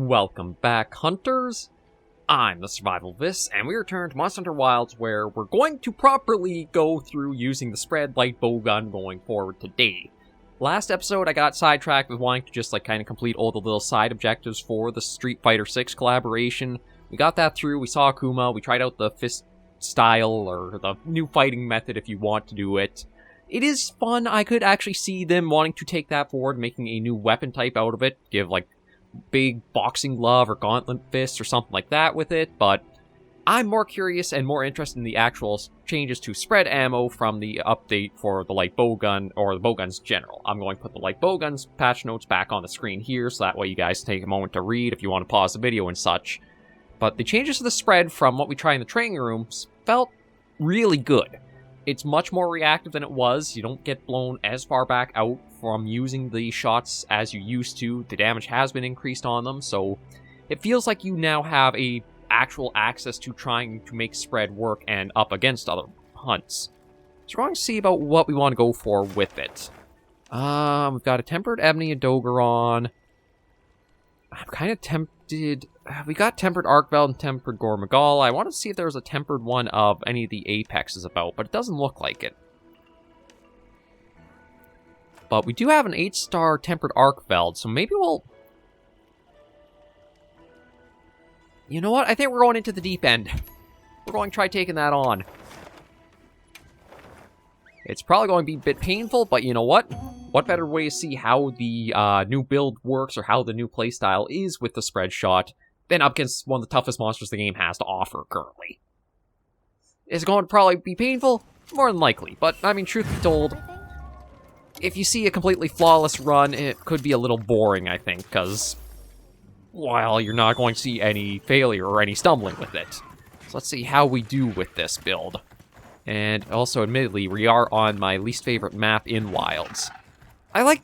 Welcome back, hunters. I'm the Survivalist, and we return to Monster Hunter Wilds, where we're going to properly go through using the spread light bowgun going forward today. Last episode, I got sidetracked with wanting to just kind of complete all the little side objectives for the Street Fighter 6 collaboration. We got that through, we saw Akuma, we tried out the fist style, or the new fighting method if you want to do it. It is fun. I could actually see them wanting to take that forward, making a new weapon type out of it, give big boxing glove or gauntlet fist or something like that with it, but I'm more curious and more interested in the actual changes to spread ammo from the update for the light bowgun, or the bowguns in general. I'm going to put the light bowguns patch notes back on the screen here, so that way you guys take a moment to read if you want to pause the video and such. But the changes to the spread from what we tried in the training rooms felt really good. It's much more reactive than it was. You don't get blown as far back out from using the shots as you used to. The damage has been increased on them, so it feels like you now have a actual access to trying to make spread work and up against other hunts. So we're going to see about what we want to go for with it. We've got a tempered ebony Dogoron. I'm kind of tempted. We got tempered Arkveld and tempered Gormagal. I want to see if there's a tempered one of any of the Apexes about, but it doesn't look like it. But we do have an 8-star tempered Arkveld, so maybe we'll... You know what? I think we're going into the deep end. We're going to try taking that on. It's probably going to be a bit painful, but you know what? What better way to see how the new build works or how the new playstyle is with the spread shot than up against one of the toughest monsters the game has to offer currently. Is it going to probably be painful? More than likely, but I mean, truth be told, if you see a completely flawless run, it could be a little boring, I think, because, well, you're not going to see any failure or any stumbling with it. So let's see how we do with this build. And also, admittedly, we are on my least favorite map in Wilds. I like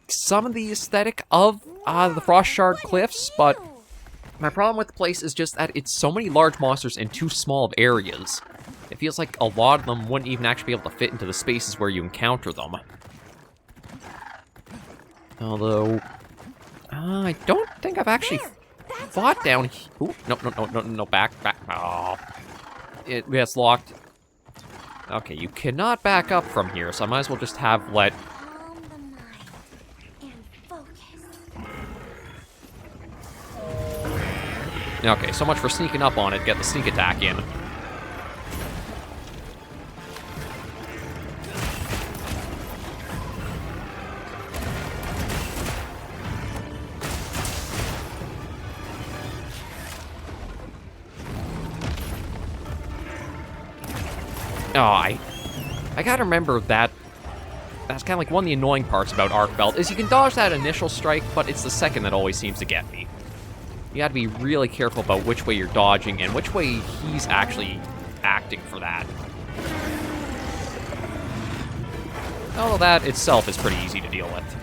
some of the aesthetic of the Frost Shard Cliffs, but my problem with the place is just that it's so many large monsters in too small of areas. It feels like a lot of them wouldn't even actually be able to fit into the spaces where you encounter them. Although, I don't think I've actually fought down here. Ooh, no, back. Oh, it's locked. Okay, you cannot back up from here, so I might as well just have let... Okay, so much for sneaking up on it, get the sneak attack in. Oh, I gotta remember that that's kind of like one of the annoying parts about Arkveld, is you can dodge that initial strike, but it's the second that always seems to get me. You gotta be really careful about which way you're dodging and which way he's actually acting for that. Although that itself is pretty easy to deal with.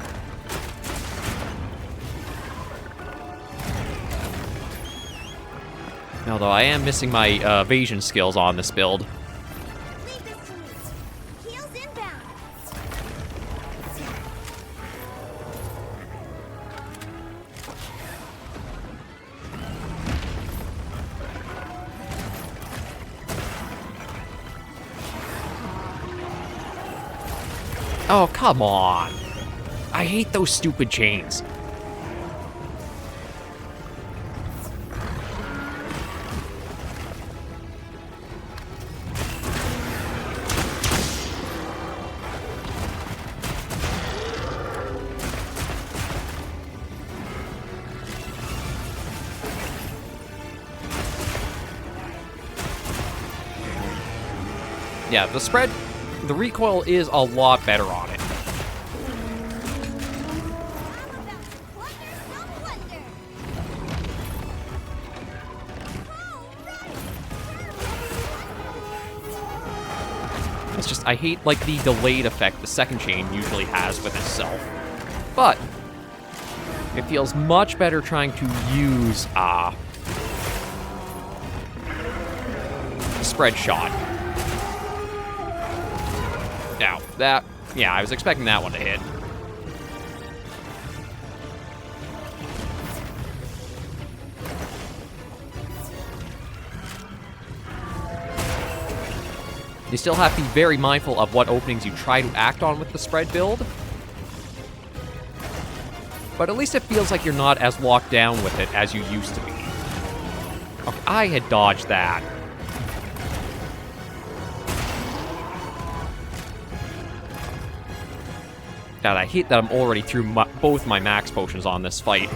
Although I am missing my evasion skills on this build. Oh, come on. I hate those stupid chains. Yeah, the recoil is a lot better on it. It's just, I hate, the delayed effect the second chain usually has with itself. But it feels much better trying to use, spread shot. Now, yeah, I was expecting that one to hit. You still have to be very mindful of what openings you try to act on with the spread build. But at least it feels like you're not as locked down with it as you used to be. Okay, I had dodged that. God, I hate that I'm already through both my max potions on this fight.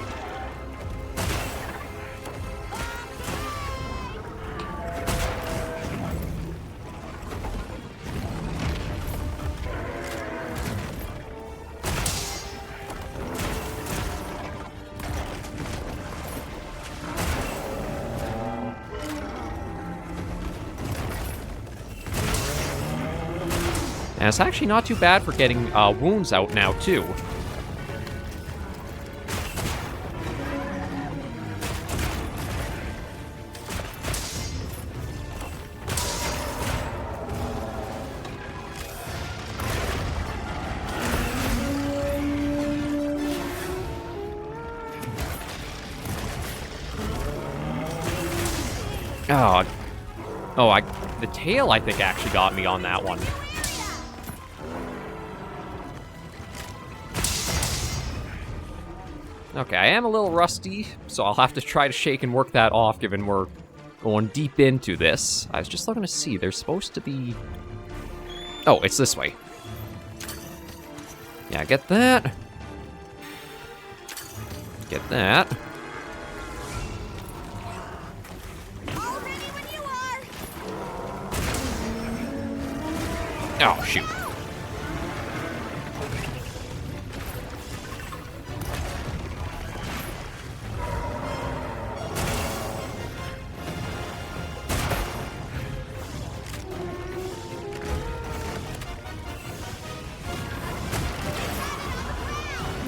And it's actually not too bad for getting wounds out now, too. The tail, I think, actually got me on that one. Okay, I am a little rusty, so I'll have to try to shake and work that off, given we're going deep into this. I was just looking to see, there's supposed to be... Oh, it's this way. Yeah, get that. Get that. Oh, shoot.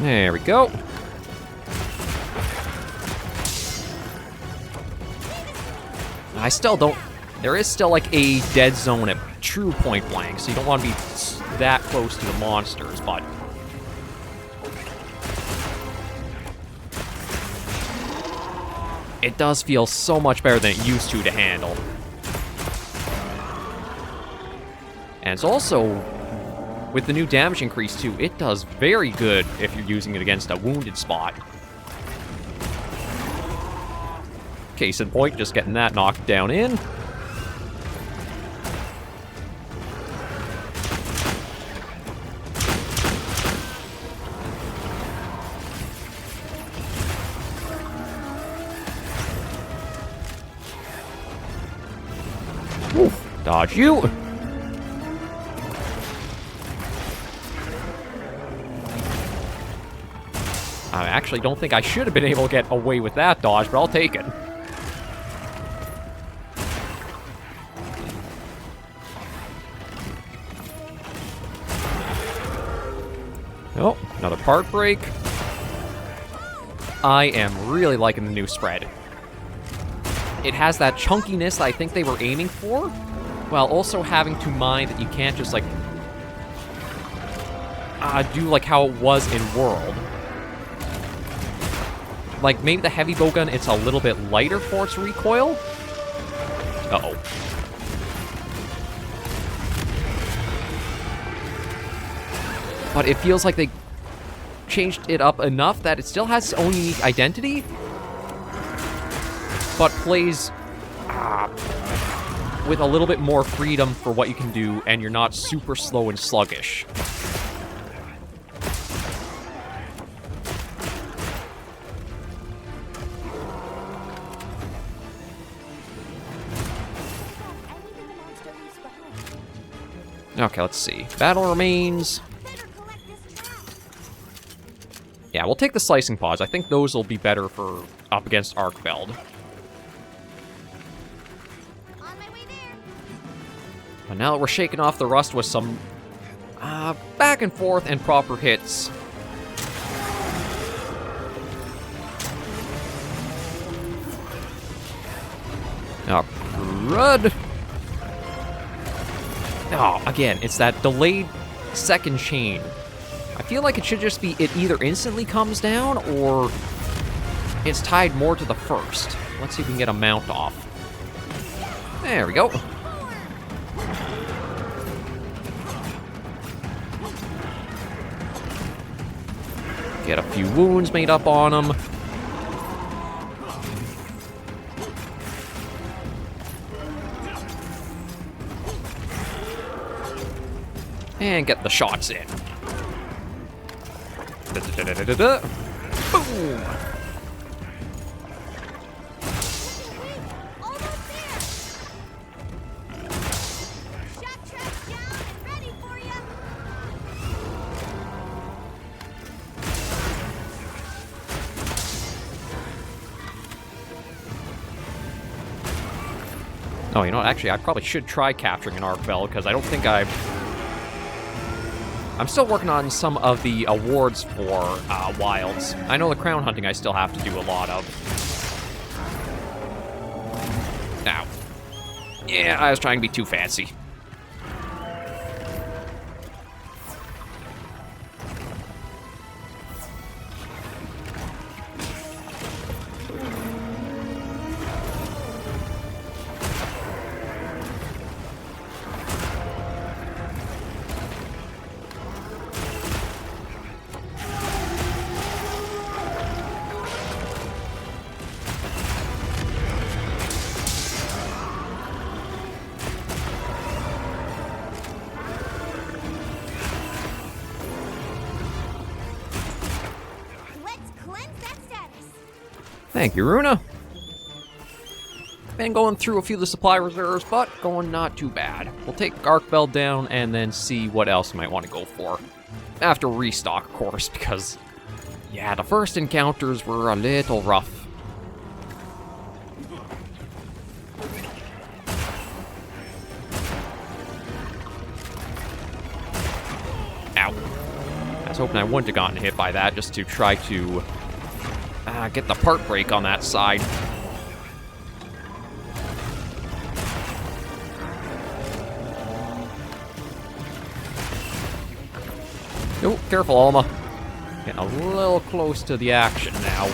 There we go. I still don't... There is still, like, a dead zone at true point blank, so you don't want to be that close to the monsters, but... It does feel so much better than it used to handle. And it's also... With the new damage increase, too, it does very good if you're using it against a wounded spot. Case in point, just getting that knocked down in. Oof, dodge you! I actually don't think I should have been able to get away with that dodge, but I'll take it. Oh, another part break. I am really liking the new spread. It has that chunkiness that I think they were aiming for, while also having to mind that you can't just, like, do like how it was in World. Like, maybe the heavy bowgun, it's a little bit lighter for its recoil. Uh-oh. But it feels like they changed it up enough that it still has its own unique identity, but plays with a little bit more freedom for what you can do, and you're not super slow and sluggish. Okay, let's see. Battle remains. Yeah, we'll take the slicing paws. I think those will be better for up against Arkfeld. But now that we're shaking off the rust with some back and forth and proper hits. Oh, crud. Oh, again, it's that delayed second chain. I feel like it should just be it either instantly comes down or it's tied more to the first. Let's see if we can get a mount off. There we go. Get a few wounds made up on him. And get the shots in. Boom! Oh, you know what? Actually, I probably should try capturing an arc bell, because I don't think I'm still working on some of the awards for wilds. I know the crown hunting I still have to do a lot of. Ow. Yeah, I was trying to be too fancy. Thank you, Runa. Been going through a few of the supply reserves, but going not too bad. We'll take Arc Bell down and then see what else we might want to go for. After restock, of course, because, yeah, the first encounters were a little rough. Ow. I was hoping I wouldn't have gotten hit by that, just to try to get the part break on that side. Oh, careful, Alma. Getting a little close to the action now.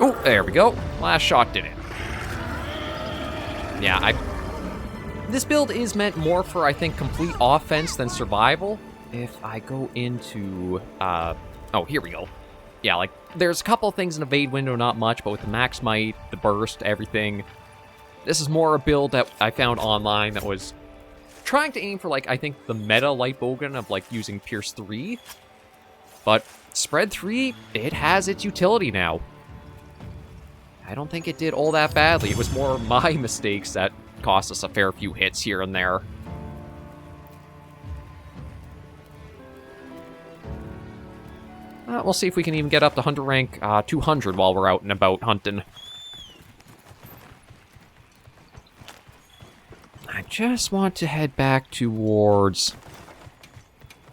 Oh, there we go. Last shot did it. Yeah, this build is meant more for, I think, complete offense than survival. If I go into, oh, here we go. Yeah, like, there's a couple of things in evade window, not much, but with the max might, the burst, everything. This is more a build that I found online that was trying to aim for, like, I think the meta light bowgun of, like, using Pierce 3. But Spread 3, it has its utility now. I don't think it did all that badly. It was more my mistakes that cost us a fair few hits here and there. We'll see if we can even get up to hunter rank 200 while we're out and about hunting. I just want to head back towards...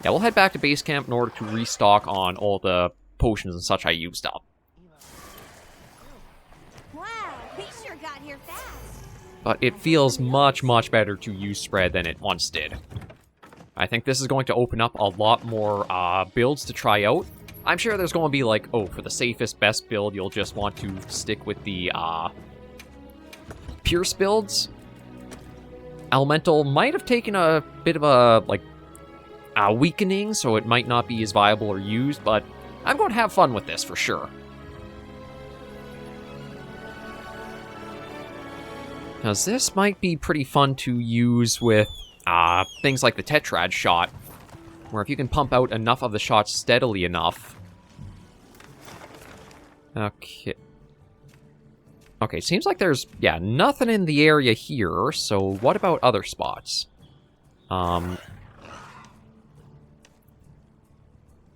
Yeah, we'll head back to base camp in order to restock on all the potions and such I used up. But it feels much, much better to use Spread than it once did. I think this is going to open up a lot more builds to try out. I'm sure there's going to be like, oh, for the safest, best build, you'll just want to stick with the Pierce builds. Elemental might have taken a bit of a, like, weakening, so it might not be as viable or used, but I'm going to have fun with this for sure. Because this might be pretty fun to use with things like the Tetrad shot, where if you can pump out enough of the shots steadily enough... Okay. Okay, seems like there's, yeah, nothing in the area here, so what about other spots?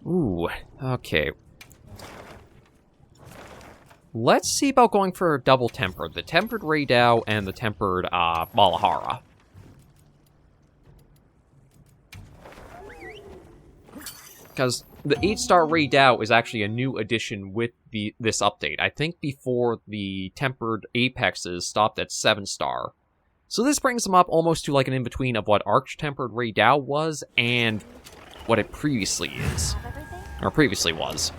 Ooh, okay. Let's see about going for double tempered. The tempered Raydao and the tempered Because the 8-star Ray Dow is actually a new addition with this update. I think before the tempered apexes stopped at 7-star. So this brings them up almost to like an in-between of what Arch-tempered Ray Dow was and what it previously is. Or previously was.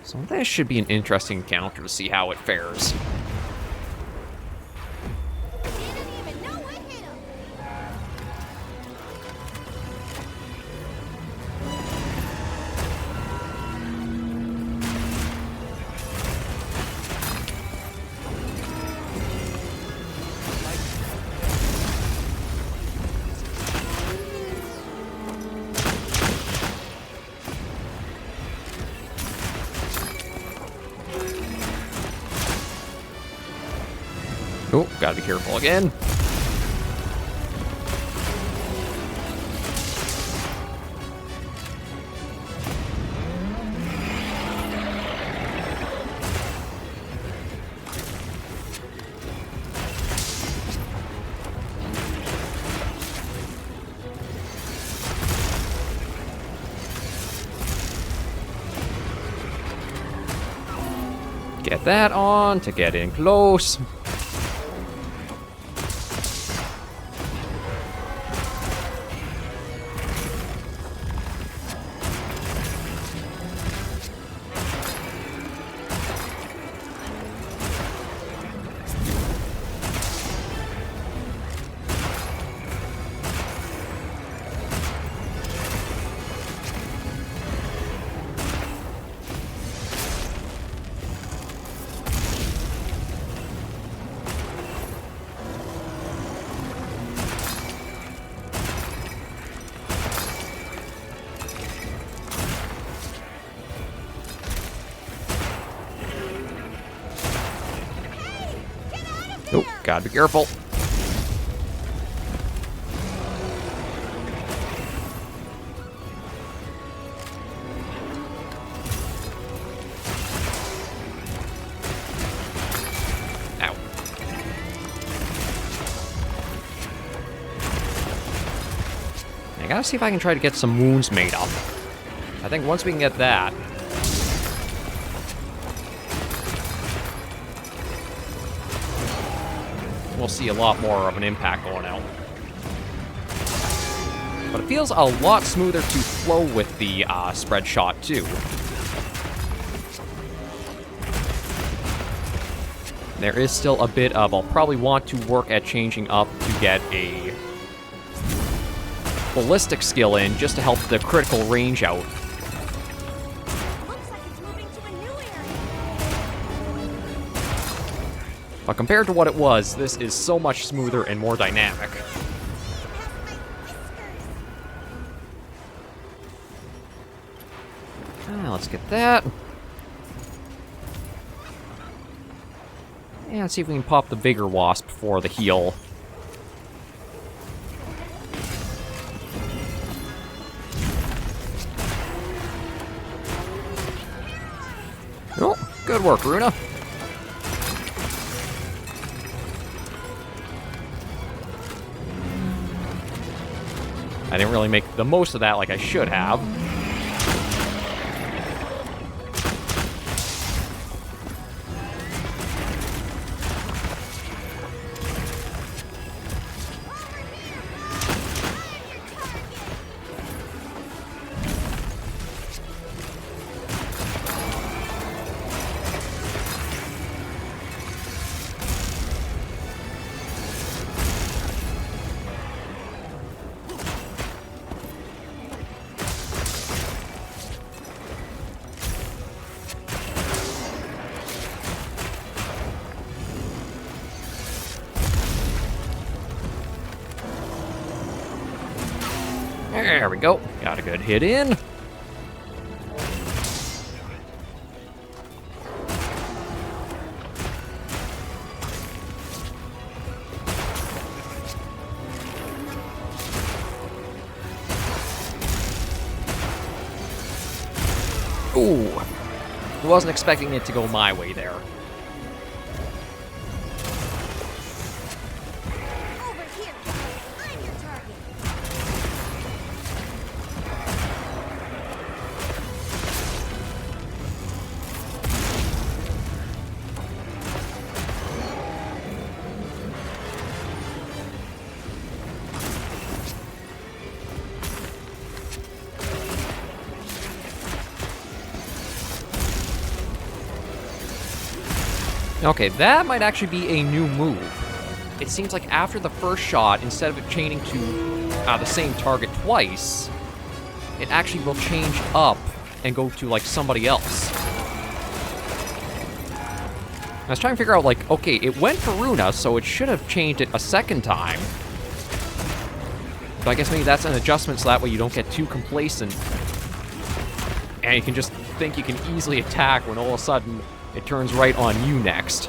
So this should be an interesting encounter to see how it fares. Oh, gotta be careful again. Get that on to get in close. Oh, gotta be careful. Ow. I gotta see if I can try to get some wounds made up. I think once we can get that... we'll see a lot more of an impact going out. But it feels a lot smoother to flow with the spread shot, too. There is still a bit of... I'll probably want to work at changing up to get a ballistic skill in, just to help the critical range out. But compared to what it was, this is so much smoother and more dynamic. Let's get that. And let's see if we can pop the bigger wasp for the heal. Oh, good work, Runa. I didn't really make the most of that like I should have. There we go. Got a good hit in. Ooh. Wasn't expecting it to go my way there. Over here. I'm your Okay, that might actually be a new move. It seems like after the first shot, instead of it chaining to the same target twice, it actually will change up and go to, like, somebody else. I was trying to figure out, like, okay, it went for Runa, so it should have changed it a second time. But I guess maybe that's an adjustment so that way you don't get too complacent. And you can just think you can easily attack when all of a sudden it turns right on you next.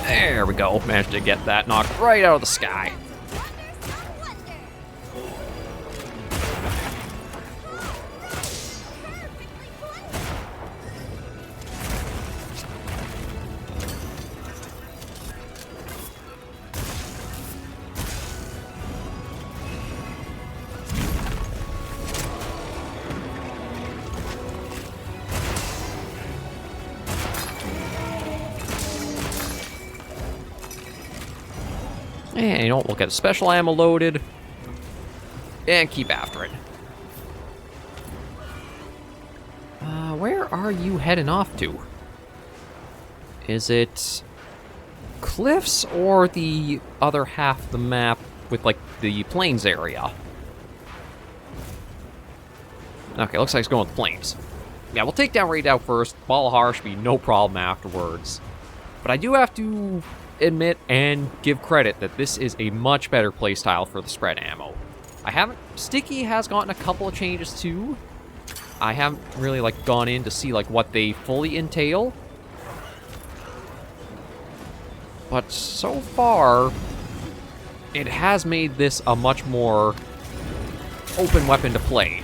There we go. Managed to get that knocked right out of the sky. And you know what, we'll get a special ammo loaded, and keep after it. Where are you heading off to? Is it cliffs or the other half of the map with, like, the plains area? Okay, looks like it's going with the plains. Yeah, we'll take down Raid out first. Gallagher should be no problem afterwards. But I do have to admit and give credit that this is a much better playstyle for the spread ammo. Sticky has gotten a couple of changes too. I haven't really, like, gone in to see, like, what they fully entail. But so far, it has made this a much more open weapon to play.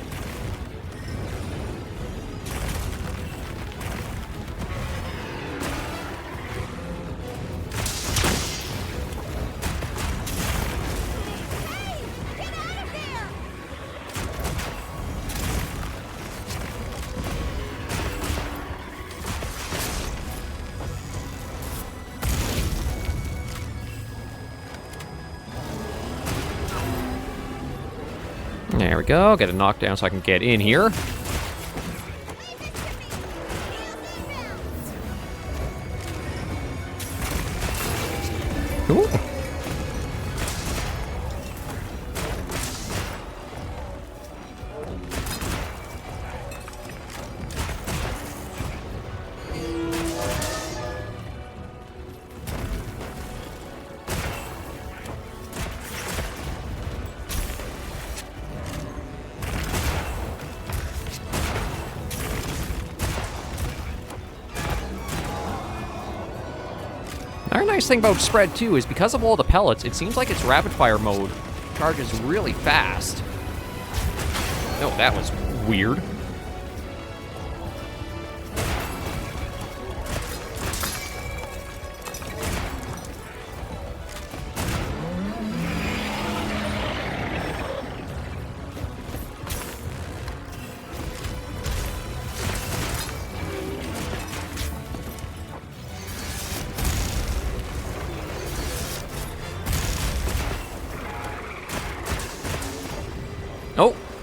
There we go, get a knockdown so I can get in here. Ooh. Another nice thing about spread too is because of all the pellets, it seems like its rapid fire mode charges really fast. Oh, that was weird.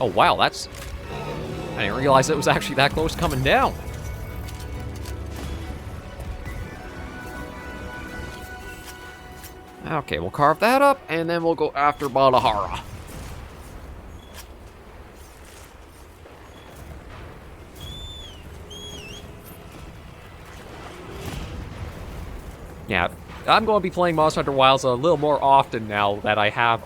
Oh, wow, that's... I didn't realize it was actually that close coming down. Okay, we'll carve that up, and then we'll go after Gallagher. Yeah, I'm going to be playing Monster Hunter Wilds a little more often now that I have...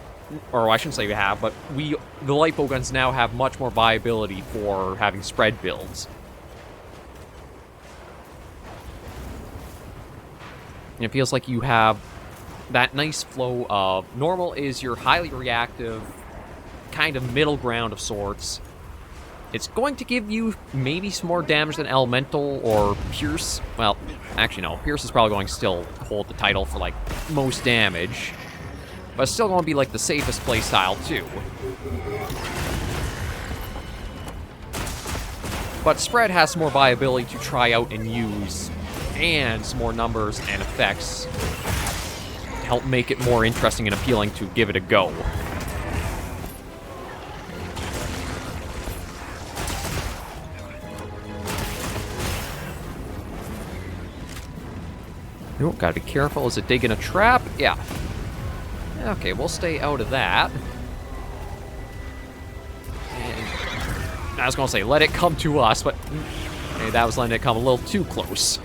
Or I shouldn't say we have, but the light bowguns now have much more viability for having spread builds. And it feels like you have that nice flow of normal is your highly reactive, kind of middle ground of sorts, It's going to give you maybe some more damage than Elemental or Pierce. Well, actually no. Pierce is probably going to still hold the title for, like, most damage. But it's still going to be, like, the safest playstyle, too. But Spread has some more viability to try out and use, and some more numbers and effects to help make it more interesting and appealing to give it a go. Oh, gotta be careful. Is it digging a trap? Yeah. Okay, we'll stay out of that. And I was gonna say, let it come to us, but hey, that was letting it come a little too close.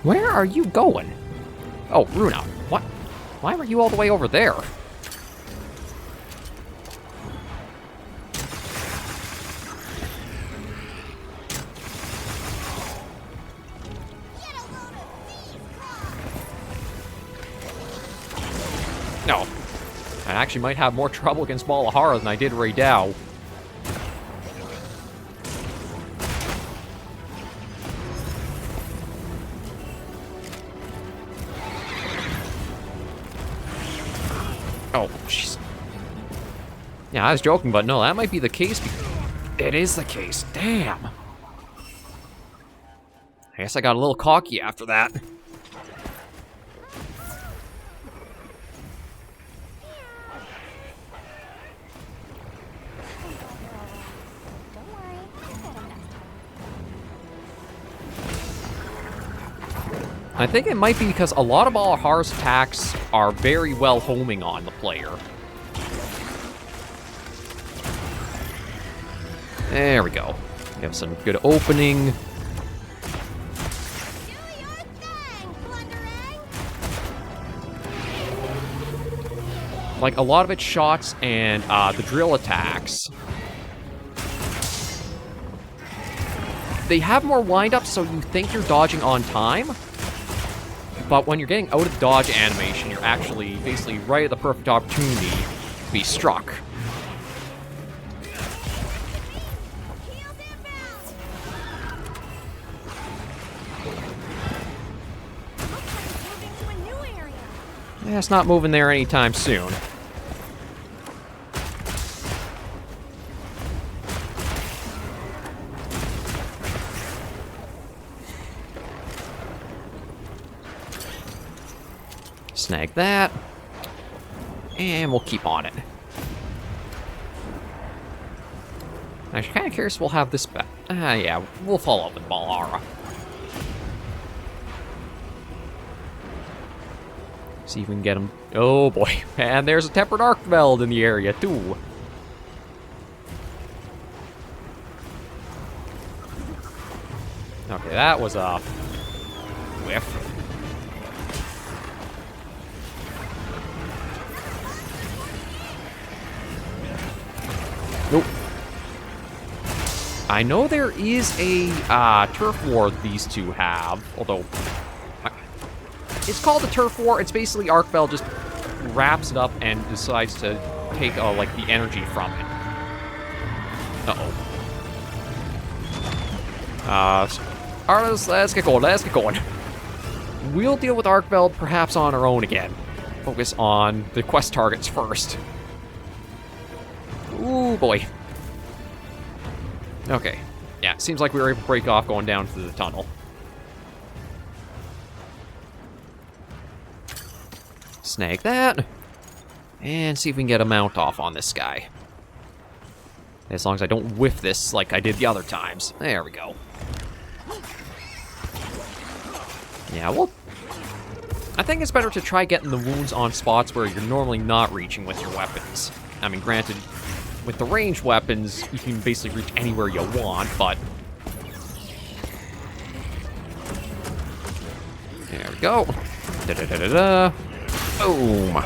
Where are you going? Oh, Runa. What? Why were you all the way over there? No. I actually might have more trouble against Malahara than I did Raydao. Oh, jeez. Yeah, I was joking, but no, that might be the case. It is the case. Damn. I guess I got a little cocky after that. I think it might be because a lot of Malahara's attacks are very well homing on the player. There we go. We have some good opening. Like, a lot of its shots and the drill attacks. They have more windups, so you think you're dodging on time. But when you're getting out of the dodge animation, you're actually basically right at the perfect opportunity to be struck. Yeah, it's not moving there anytime soon. Snag that. And we'll keep on it. I'm kind of curious we'll have this back. Yeah, we'll follow up with Malahara. See if we can get him. Oh boy. And there's a Tempered Arcveld in the area too. Okay, that was a whiff. Nope. I know there is a turf war these two have, although it's called a turf war. It's basically Arcveld just wraps it up and decides to take like the energy from it. Alright, let's get going. Let's get going. We'll deal with Arcveld perhaps on our own again. Focus on the quest targets first. Ooh, boy. Okay. Yeah, seems like we were able to break off going down through the tunnel. Snag that. And see if we can get a mount off on this guy. As long as I don't whiff this like I did the other times. There we go. Yeah, well, I think it's better to try getting the wounds on spots where you're normally not reaching with your weapons. I mean, granted, with the ranged weapons, you can basically reach anywhere you want, but... There we go. Da-da-da-da-da. Boom.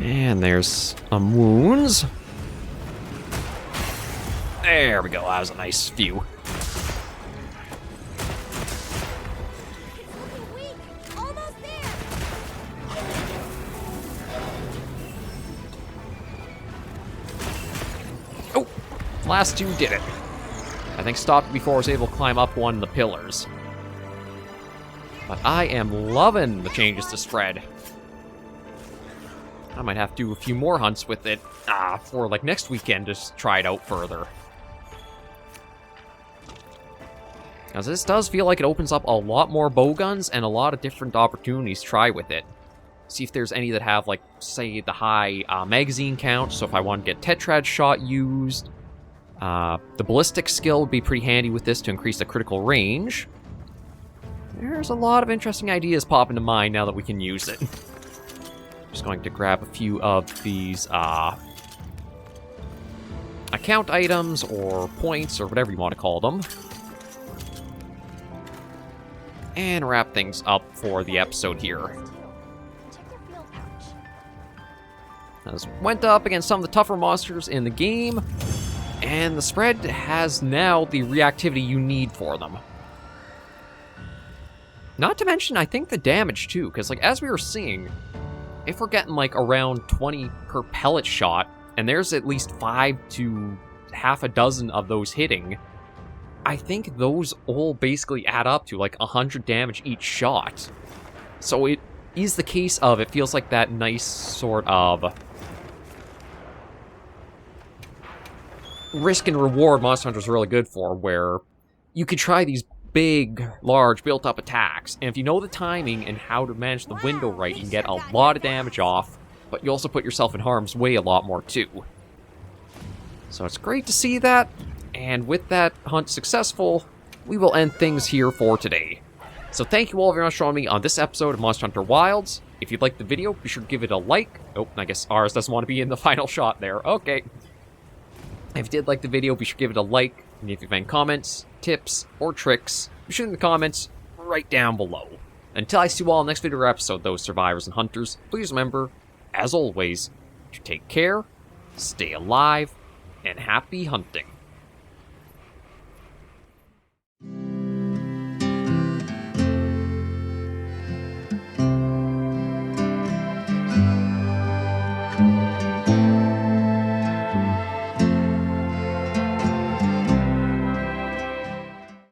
And there's some wounds. There we go. That was a nice view. Oh, last two did it. I think stopped before I was able to climb up one of the pillars. But I am loving the changes to spread. I might have to do a few more hunts with it for like next weekend, just try it out further. As this does feel like it opens up a lot more bowguns and a lot of different opportunities to try with it. See if there's any that have, like, say, the high magazine count, so if I want to get tetrad shot used. The ballistic skill would be pretty handy with this to increase the critical range. There's a lot of interesting ideas popping to mind now that we can use it. Just going to grab a few of these account items or points or whatever you want to call them. And wrap things up for the episode here. As went up against some of the tougher monsters in the game, and the spread has now the reactivity you need for them. Not to mention, I think the damage too, because like as we were seeing, if we're getting like around 20 per pellet shot, and there's at least 5 to half a dozen of those hitting, I think those all basically add up to like 100 damage each shot. So it is the case of, it feels like that nice sort of risk and reward Monster Hunter's really good for, where you could try these big, large, built-up attacks, and if you know the timing and how to manage the window right, you can get a lot of damage off, but you also put yourself in harm's way a lot more too. So it's great to see that, and with that hunt successful, we will end things here for today. So thank you all very much for joining me on this episode of Monster Hunter Wilds. If you liked the video, be sure to give it a like. Oh, I guess ours doesn't want to be in the final shot there. Okay. If you did like the video, be sure to give it a like. And if you have any comments, tips, or tricks, be sure in the comments right down below. Until I see you all in the next video or episode, those survivors and hunters, please remember, as always, to take care, stay alive, and happy hunting.